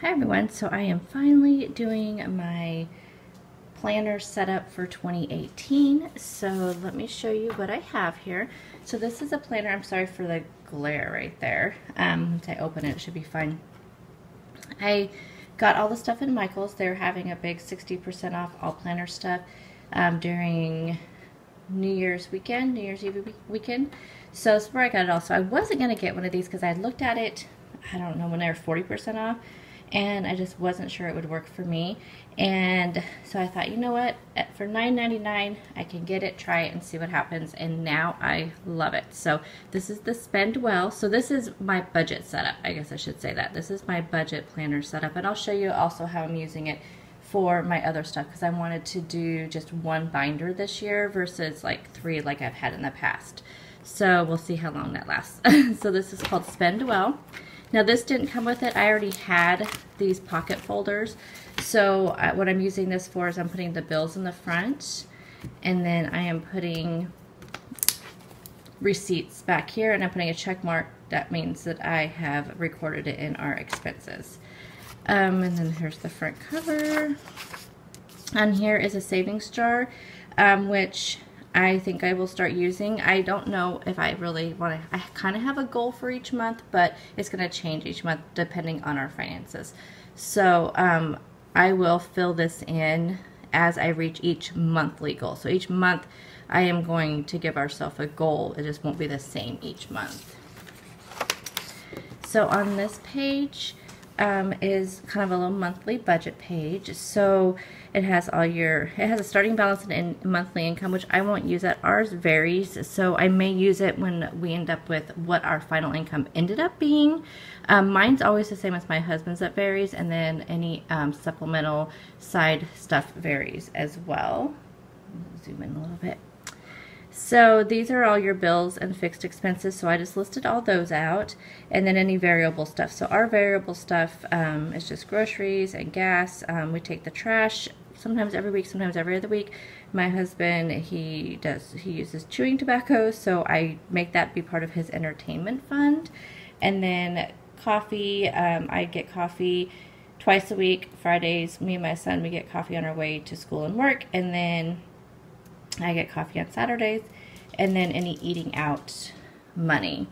Hi everyone, so I am finally doing my planner setup for 2018. So let me show you what I have here. So this is a planner. I'm sorry for the glare right there. Once I open it, it should be fine. I got all the stuff in Michael's. They're having a big 60% off all planner stuff during New Year's Eve weekend. So that's where I got it all. So I wasn't going to get one of these because I looked at it, I don't know, when they were 40% off. And I just wasn't sure it would work for me. And so I thought, you know what, for $9.99 I can get it, try it, and see what happens. And now I love it. So this is the Spend Well. So this is my budget setup. I guess I should say that. This is my budget planner setup. And I'll show you also how I'm using it for my other stuff, because I wanted to do just one binder this year versus like 3 like I've had in the past. So we'll see how long that lasts. So this is called Spend Well. Now this didn't come with it. I already had these pocket folders. So what I'm using this for is I'm putting the bills in the front, and then I am putting receipts back here, and I'm putting a check mark. That means that I have recorded it in our expenses. And then here's the front cover. On here is a savings jar, which I think I will start using. I don't know if I really want to, I kind of have a goal for each month, but it's going to change each month depending on our finances. So I will fill this in as I reach each monthly goal. So each month I am going to give ourselves a goal. It just won't be the same each month. So on this page is kind of a little monthly budget page. So it has all your, it has a starting balance and monthly income, which I won't use it. Ours varies, so I may use it when we end up with what our final income ended up being. Mine's always the same as my husband's, that varies, and then any supplemental side stuff varies as well. Zoom in a little bit. So these are all your bills and fixed expenses, so I just listed all those out, and then any variable stuff. So our variable stuff is just groceries and gas. We take the trash sometimes every week, sometimes every other week. My husband, he uses chewing tobacco, so I make that be part of his entertainment fund. And then coffee, I get coffee twice a week. Fridays, me and my son, we get coffee on our way to school and work, and then I get coffee on Saturdays, and then any eating out money.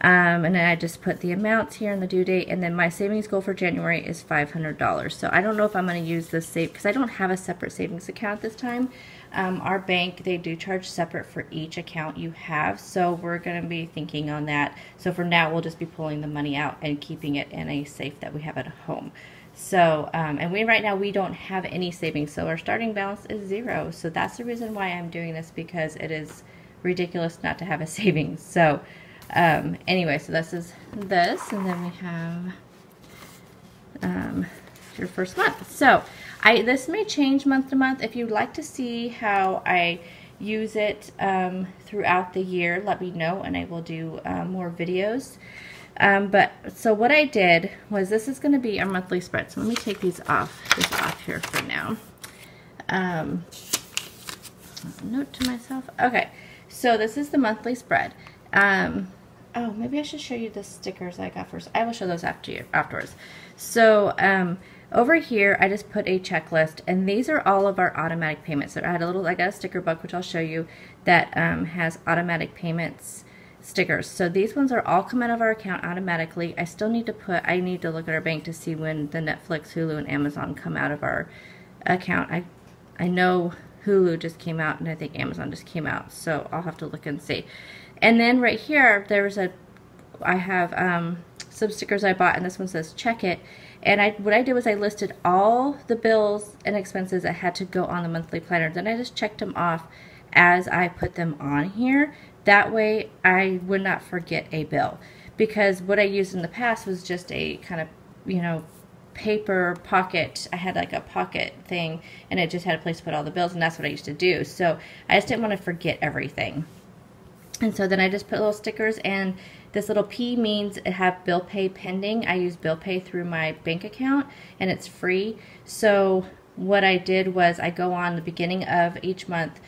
And then I just put the amounts here and the due date, and then my savings goal for January is $500. So I don't know if I'm going to use this because I don't have a separate savings account this time. Our bank, they do charge separate for each account you have, so we're going to be thinking on that. So for now, we'll just be pulling the money out and keeping it in a safe that we have at home. So, and right now we don't have any savings, so our starting balance is 0. So that's the reason why I'm doing this, because it is ridiculous not to have a savings. So, anyway, so this is this, and then we have your first month. So, this may change month to month. If you'd like to see how I use it throughout the year, let me know, and I will do more videos. So what I did was, this is going to be our monthly spread. So let me take this off here for now. Note to myself. Okay, so this is the monthly spread. Oh, maybe I should show you the stickers I got first. I will show those afterwards. So over here, I just put a checklist, and these are all of our automatic payments. So I got a sticker book, which I'll show you, that has automatic payments stickers. So these ones are all come out of our account automatically. I still need to I need to look at our bank to see when the Netflix, Hulu, and Amazon come out of our account. I know Hulu just came out, and I think Amazon just came out, so I'll have to look and see. And then right here, I have some stickers I bought, and this one says check it. And what I did was I listed all the bills and expenses that had to go on the monthly planner. Then I just checked them off as I put them on here. That way I would not forget a bill, because what I used in the past was just a kind of, paper pocket. I had like a pocket thing, and it just had a place to put all the bills, and that's what I used to do. So I just didn't want to forget everything. And so then I just put little stickers, and this little P means it have bill pay pending. I use bill pay through my bank account, and it's free. So what I did was I go on the beginning of each month,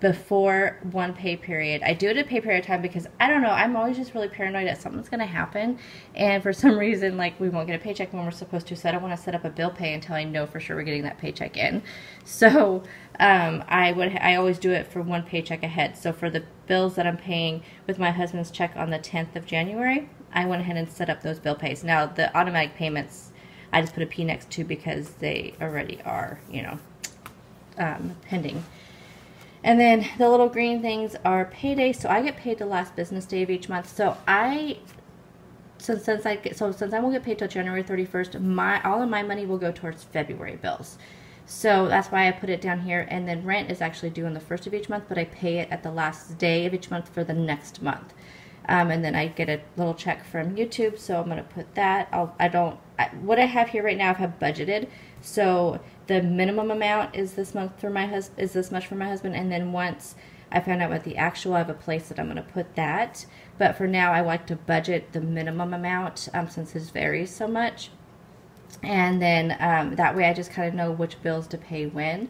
before one pay period. I do it a pay period time because I don't know, I'm always just really paranoid that something's going to happen, and for some reason, like, we won't get a paycheck when we're supposed to, so I don't want to set up a bill pay until I know for sure we're getting that paycheck in. So I always do it for one paycheck ahead. So for the bills that I'm paying with my husband's check on the 10th of January, I went ahead and set up those bill pays. Now the automatic payments, I just put a P next to because they already are, you know, pending. And then the little green things are payday. So I get paid the last business day of each month. So since I won't get paid till January 31st, all of my money will go towards February bills. So that's why I put it down here. And then rent is actually due on the 1st of each month, but I pay it at the last day of each month for the next month. And then I get a little check from YouTube, so I'm going to put that. What I have here right now, I have budgeted. So the minimum amount is this month for my this much for my husband, and then once I found out what the actual, I have a place that I'm going to put that. But for now, I like to budget the minimum amount since his varies so much, and then that way I just kind of know which bills to pay when.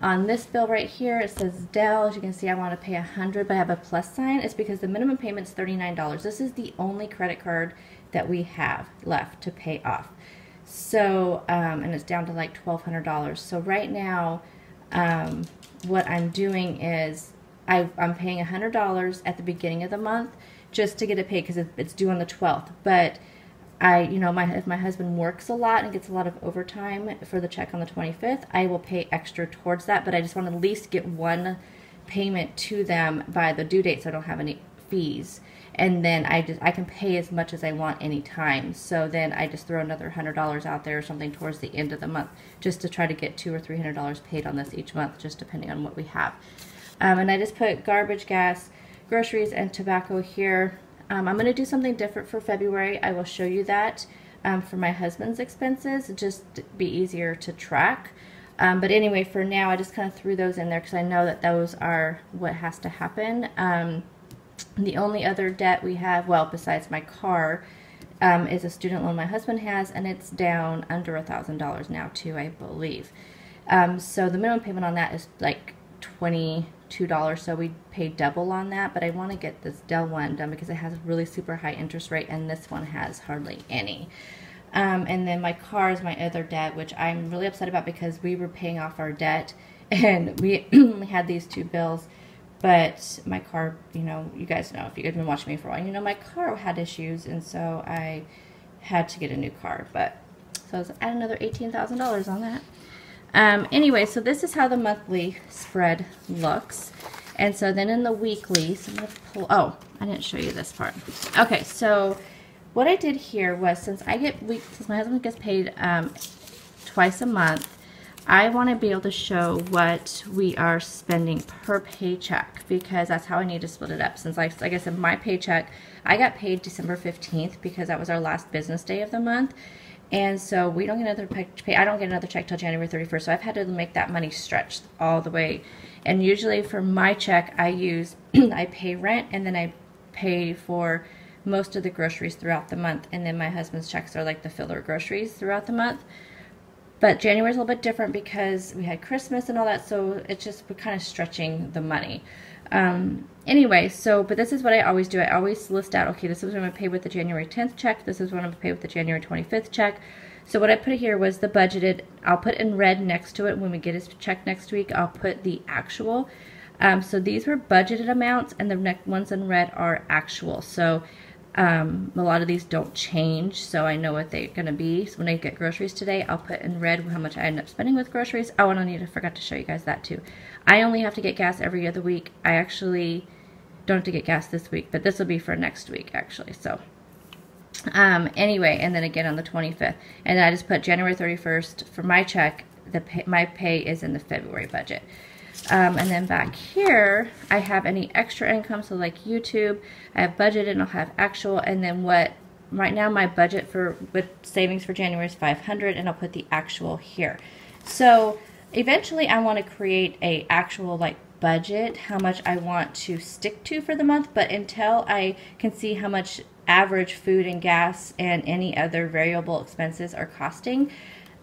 On this bill right here, it says Dell. As you can see, I want to pay $100, but I have a plus sign. It's because the minimum payment is $39. This is the only credit card that we have left to pay off. So, and it's down to like $1,200. So right now, what I'm doing is I'm paying $100 at the beginning of the month just to get it paid because it's due on the 12th. But if my husband works a lot and gets a lot of overtime for the check on the 25th, I will pay extra towards that. But I just want to at least get one payment to them by the due date so I don't have any fees. And then I can pay as much as I want anytime. So then I just throw another $100 out there or something towards the end of the month just to try to get $200 or $300 paid on this each month, just depending on what we have. And I just put garbage, gas, groceries, and tobacco here. I'm going to do something different for February. I will show you that for my husband's expenses, just to be easier to track. But anyway, for now, I just kind of threw those in there because I know that those are what has to happen. The only other debt we have, well, besides my car, is a student loan my husband has, and it's down under $1,000 now too, I believe. So the minimum payment on that is like $22, so we pay double on that, but I want to get this Dell one done because it has a really super high interest rate, and this one has hardly any. And then my car is my other debt, which I'm really upset about because we were paying off our debt, and we only had these two bills. But my car, you guys know, if you guys have been watching me for a while, my car had issues, and so I had to get a new car. But so let's add another $18,000 on that. Anyway, so this is how the monthly spread looks. And so then in the weekly, so I'm going to pull, oh, I didn't show you this part. Okay, so what I did here was, since my husband gets paid twice a month, I want to be able to show what we are spending per paycheck because that's how I need to split it up. Since, like I said, my paycheck, I got paid December 15th because that was our last business day of the month. And so we don't get another pay. I don't get another check till January 31st. So I've had to make that money stretch all the way. And usually for my check, I pay rent, and then I pay for most of the groceries throughout the month. And then my husband's checks are like the filler groceries throughout the month. But January's a little bit different because we had Christmas and all that, so it's just, we're kind of stretching the money. Anyway, but this is what I always do. I always list out, okay, this is what I'm going to pay with the January 10th check. This is what I'm going to pay with the January 25th check. So what I put here was the budgeted. I'll put in red next to it when we get his check next week. I'll put the actual. So these were budgeted amounts, and the next ones in red are actual. So a lot of these don't change, so I know what they're going to be. So when I get groceries today, I'll put in red how much I end up spending with groceries. Oh, and I forgot to show you guys that too. I only have to get gas every other week. I actually don't have to get gas this week, but this will be for next week actually. So anyway, and then again on the 25th. And then I just put January 31st for my check. My pay is in the February budget. And then back here, I have any extra income, so like YouTube, I have budgeted and I'll have actual, and then right now my budget with savings for January is $500, and I'll put the actual here. So eventually I want to create a actual budget, how much I want to stick to for the month, but until I can see how much average food and gas and any other variable expenses are costing,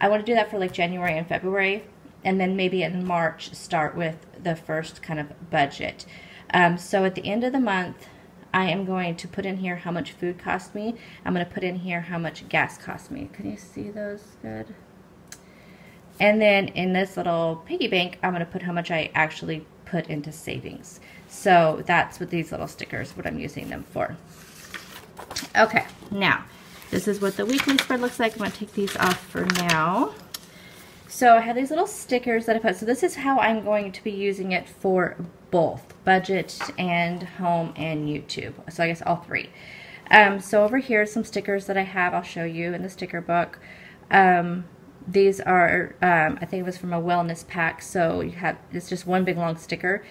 I want to do that for January and February. and then maybe in March start with the first kind of budget. So at the end of the month, I am going to put in here how much food cost me. I'm going to put in here how much gas cost me. Can you see those good? And then in this little piggy bank, I'm going to put how much I actually put into savings. So that's what these little stickers, what I'm using them for. Okay, now this is what the weekly spread looks like. I'm going to take these off for now. So I have these little stickers that I put. So this is how I'm going to be using it for both budget and home and YouTube. So I guess all three. So over here are some stickers that I have. I'll show you in the sticker book. These are, I think it was from a wellness pack. So you have, it's just one big long sticker.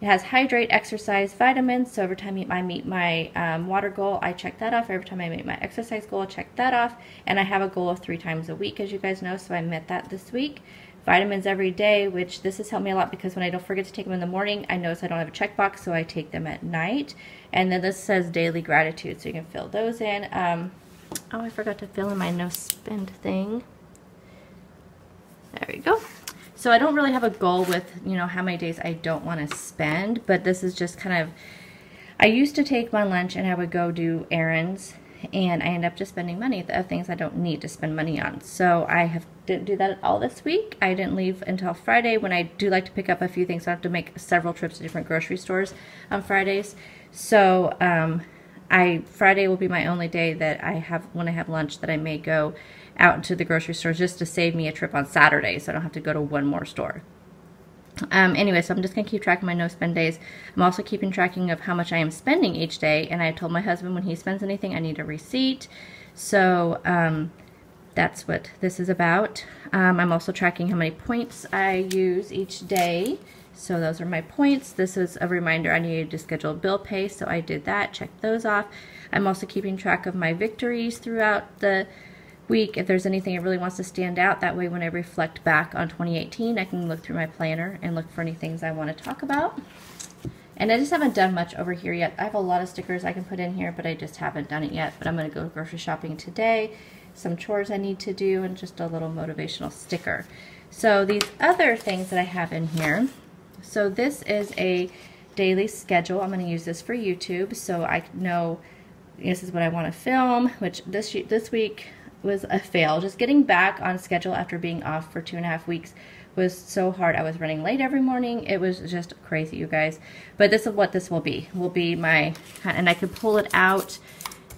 It has hydrate, exercise, vitamins. So every time I meet my water goal, I check that off. Every time I meet my exercise goal, I check that off. And I have a goal of 3 times a week, as you guys know, so I met that this week. Vitamins every day, which this has helped me a lot because when I don't forget to take them in the morning, I notice I don't have a checkbox, so I take them at night. And then this says daily gratitude, so you can fill those in. Oh, I forgot to fill in my no spend thing. There we go. So I don't really have a goal with, you know, how many days I don't want to spend, but this is just kind of, I used to take my lunch and I would go do errands, and I end up just spending money of things I don't need to spend money on. So I didn't do that at all this week. I didn't leave until Friday, when I do like to pick up a few things. So I have to make several trips to different grocery stores on Fridays. So Friday will be my only day that I have, when I have lunch, that I may go out to the grocery store just to save me a trip on Saturday, so I don't have to go to one more store. Anyway, so I'm just going to keep track of my no spend days. I'm also keeping tracking of how much I am spending each day, and I told my husband when he spends anything, I need a receipt. So that's what this is about. I'm also tracking how many points I use each day. So those are my points. This is a reminder I needed to schedule bill pay, so I did that, checked those off. I'm also keeping track of my victories throughout the week. If there's anything that really wants to stand out, that way when I reflect back on 2018, I can look through my planner and look for any things I want to talk about. And I just haven't done much over here yet. I have a lot of stickers I can put in here, but I just haven't done it yet. But I'm going to go grocery shopping today, some chores I need to do, and just a little motivational sticker. So these other things that I have in here, so this is a daily schedule. I'm going to use this for YouTube, so I know this is what I want to film, which this week was a fail. Just getting back on schedule after being off for 2.5 weeks was so hard. I was running late every morning. It was just crazy, you guys. But this is what this will be my, and I can pull it out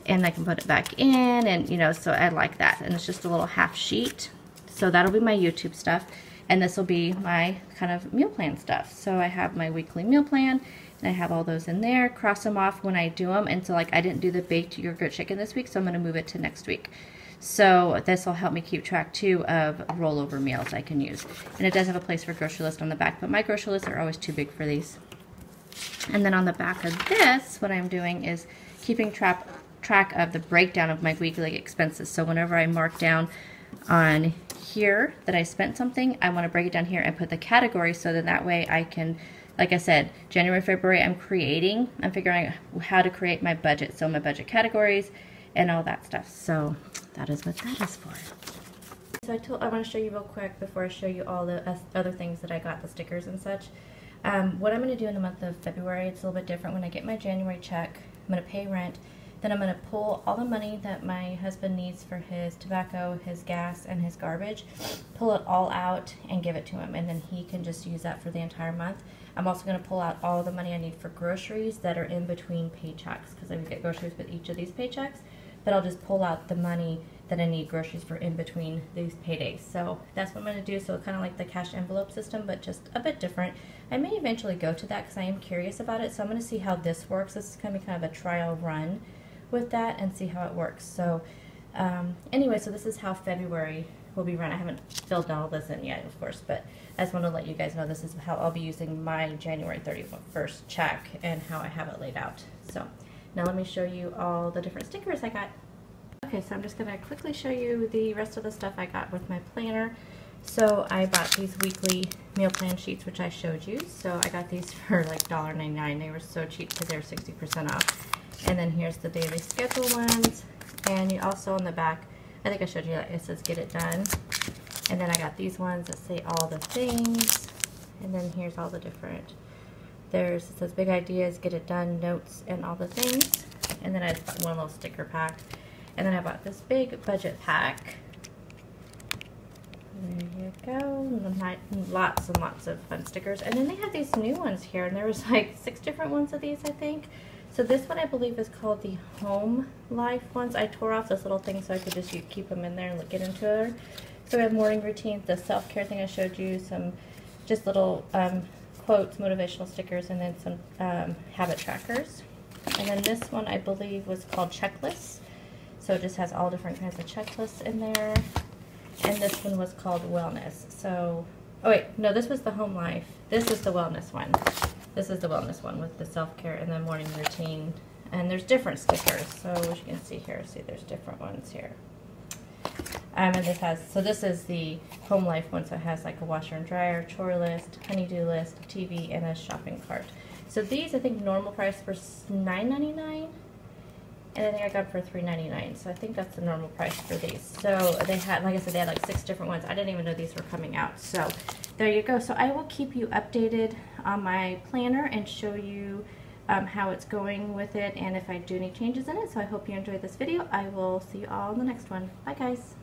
and I can put it back in, and you know, so I like that. And it's just a little half sheet. So that'll be my YouTube stuff, and this will be my kind of meal plan stuff. So I have my weekly meal plan, and I have all those in there. Cross them off when I do them. And so like I didn't do the baked yogurt chicken this week, so I'm going to move it to next week. So this will help me keep track too of rollover meals I can use. And it does have a place for grocery list on the back, but my grocery lists are always too big for these. And then on the back of this, what I'm doing is keeping track of the breakdown of my weekly expenses. So whenever I mark down on here that I spent something, I want to break it down here and put the category, so that way I can, like I said, January, February, I'm figuring out how to create my budget. So my budget categories and all that stuff. So that is what that is for. So I want to show you real quick before I show you all the other things that I got, the stickers and such. What I'm going to do in the month of February, it's a little bit different. When I get my January check, I'm going to pay rent. Then I'm going to pull all the money that my husband needs for his tobacco, his gas, and his garbage, pull it all out and give it to him, and then he can just use that for the entire month. I'm also going to pull out all the money I need for groceries that are in between paychecks, because I would get groceries with each of these paychecks, but I'll just pull out the money that I need groceries for in between these paydays. So that's what I'm going to do. So kind of like the cash envelope system, but just a bit different. I may eventually go to that because I am curious about it. So I'm going to see how this works. This is going to be kind of a trial run with that and see how it works. So anyway, so this is how February will be run. I haven't filled all this in yet, of course, but I just want to let you guys know this is how I'll be using my January 31st check and how I have it laid out. So now let me show you all the different stickers I got. Okay, so I'm just going to quickly show you the rest of the stuff I got with my planner. So I bought these weekly meal plan sheets, which I showed you. So I got these for like $1.99. They were so cheap because they were 60% off. And then here's the daily schedule ones. And you also on the back, I think I showed you that it says get it done. And then I got these ones that say all the things. And then here's all the different, it says big ideas, get it done, notes, and all the things. And then I just bought one little sticker pack. And then I bought this big budget pack. There you go. And lots and lots of fun stickers. And then they have these new ones here. And there was like 6 different ones of these, I think. So this one I believe is called the Home Life ones. I tore off this little thing so I could just keep them in there and get into it. So we have morning routines, the self-care thing I showed you, some just little quotes, motivational stickers, and then some habit trackers. And then this one I believe was called checklists. So it just has all different kinds of checklists in there. And this one was called wellness. So, oh wait, no, this was the Home Life. This is the wellness one. This is the wellness one with the self-care and the morning routine. And there's different stickers. So as you can see here, see there's different ones here. And this has, so this is the Home Life one, so it has like a washer and dryer, chore list, honey-do list, TV, and a shopping cart. So these, I think normal price for $9.99, and I think I got for $3.99. So I think that's the normal price for these. So they had, like I said, they had like 6 different ones. I didn't even know these were coming out. So there you go. So I will keep you updated on my planner and show you how it's going with it and if I do any changes in it. So I hope you enjoyed this video. I will see you all in the next one. Bye guys.